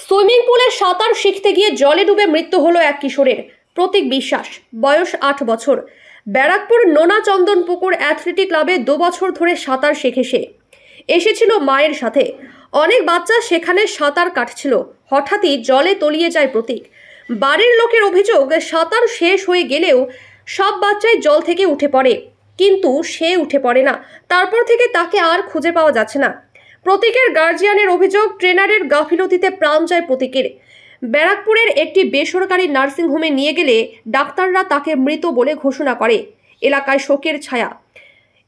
Swimming পুলে সাঁতার শিখতে গিয়ে জলে ডুবে মৃত্যু হলো এক কিশোরের। প্রতীক বিশ্বাস, বয়স 8 বছর, ব্যারাকপুর নোনা চন্দন পুকুর অ্যাথলেটিক ক্লাবে 2 বছর ধরে সাঁতার শেখে সে। এসেছিল মায়ের সাথে। অনেক বাচ্চা সেখানে সাঁতার কাটছিল। হঠাৎই জলে তলিয়ে যায় প্রতীক। বাড়ির লোকের অভিযোগ, সাঁতার শেষ হয়ে গেলেও সব বাচ্চাই জল থেকে উঠে পড়ে, কিন্তু সে উঠে পড়ে না। তারপর থেকে তাকে আর খুঁজে পাওয়া যাচ্ছে না। প্রতীকের গার্জিয়ানের অভিযোগ, ট্রেনারের গাফিলতিতে প্রাণ যায় প্রতীকের। ব্যারাকপুরের একটি বেসরকারি নার্সিংহোমে নিয়ে গেলে ডাক্তাররা তাকে মৃত বলে ঘোষণা করে। এলাকায় শোকের ছায়া।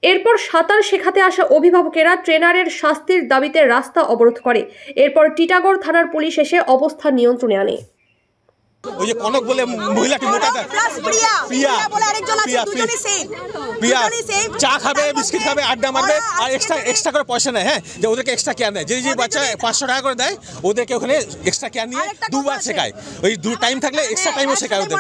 এরপর সাঁতার শেখাতে আসা অভিভাবকেরা ট্রেনারের শাস্তির দাবিতে রাস্তা অবরোধ করে। এরপর টিটাগড় থানার পুলিশ এসে অবস্থা নিয়ন্ত্রণে আনে। ওই যে কনক বলে মহিলাটি মোটাটা প্রিয়া চা খাবে, বিস্কিট খাবে, আড্ডা মারবে, আর এক্সট্রা করে পয়সা নেয়। হ্যাঁ, যে ওদেরকে এক্সট্রা কেয়ার নেয়। যে বাচ্চা 500 টাকা করে দেয়, ওদেরকে ওখানে এক্সট্রা কেয়ার নিয়ে 2 বার শেখায়। ওই 2 টাইম থাকলে এক্সট্রা টাইমও শেখায় ওদের।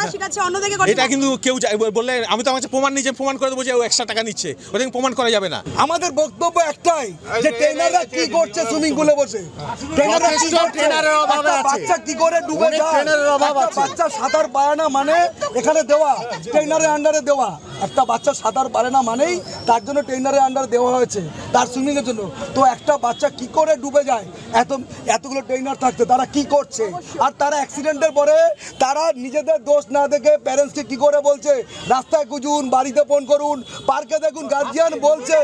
এটা কিন্তু কেউ বললে, আমি তো আমার প্রমাণ নিজে প্রমাণ করে দেবো যে ও এক্সট্রা টাকা নিচ্ছে, ওদেরকে প্রমাণ করা যাবে না। আমাদের বক্তব্য একটাই, যে ট্রেনাররা কি করছে সুইমিং পুলে বসে, ট্রেনারের অভাব আছে। বাচ্চা কি করে ডুবে যায়, ট্রেনারের অভাব আছে। বাচ্চা সাঁতার পারে না মানে এখানে দেওয়া, ট্রেনারের আন্ডারে দেওয়া। একটা বাচ্চা সাঁতার পারে না মানেই তার জন্য ট্রেনারের আন্ডারে দেওয়া হয়েছে, তার সুইমিং এর জন্য। তো একটা বাচ্চা কি করে ডুবে যায়, এতগুলো ট্রেনার থাকতে তারা কি করছে? আর তারা অ্যাক্সিডেন্টের পরে তারা নিজেদের দোষ না দেখে প্যারেন্টসকে কি করে বলছে, রাস্তায় খুঁজুন, বাড়িতে ফোন করুন, পার্কে দেখুন, গার্জিয়ান বলছে,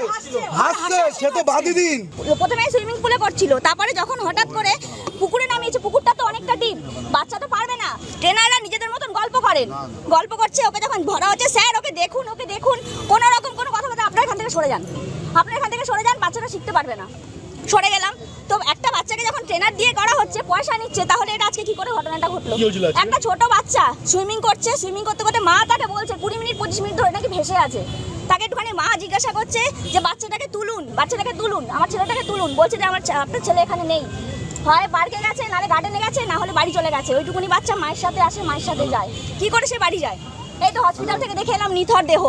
হাসছে, সে তো বাদই দিন। প্রথমে সুইমিং পুলে করছিল, তারপরে যখন হঠাৎ করে পুকুরে নামিয়েছে, পুকুরটা তো অনেকটা ডিপ, বাচ্চা তো পারবে না। ট্রেনাররা নিজেদের মতন গল্প করেন, গল্প করছে। ওকে যখন ধরা হচ্ছে, স্যার ওকে দেখুন, কোনো রকম কোনো কথা বলতে, আপনার এখান থেকে সরে যান, বাচ্চাটা শিখতে পারবে না। সরে গেলাম। তো একটা বাচ্চাকে যখন ট্রেনার দিয়ে করা হচ্ছে, পয়সা নিচ্ছে, তাহলে এটা আজকে কি করে ঘটনাটা ঘটলো? একটা ছোট বাচ্চা সুইমিং করছে, সুইমিং করতে করতে মা তাকে বলছে 20 মিনিট 25 মিনিট ধরে নাকি ভেসে আছে। তাকে একটুখানি মা জিজ্ঞাসা করছে যে বাচ্চাটাকে তুলুন, আমার ছেলেটাকে তুলুন। বলছে যে আপনার ছেলে এখানে নেই, হয় পার্কে গেছে, নাহলে গার্ডেনে গেছে, না হলে বাড়ি চলে গেছে। ওইটুকুনি বাচ্চা মায়ের সাথে আসে, মায়ের সাথে যায়। কি করে সে বাড়ি যায়? এই তো হসপিটাল থেকে দেখে এলাম নিথর দেহ।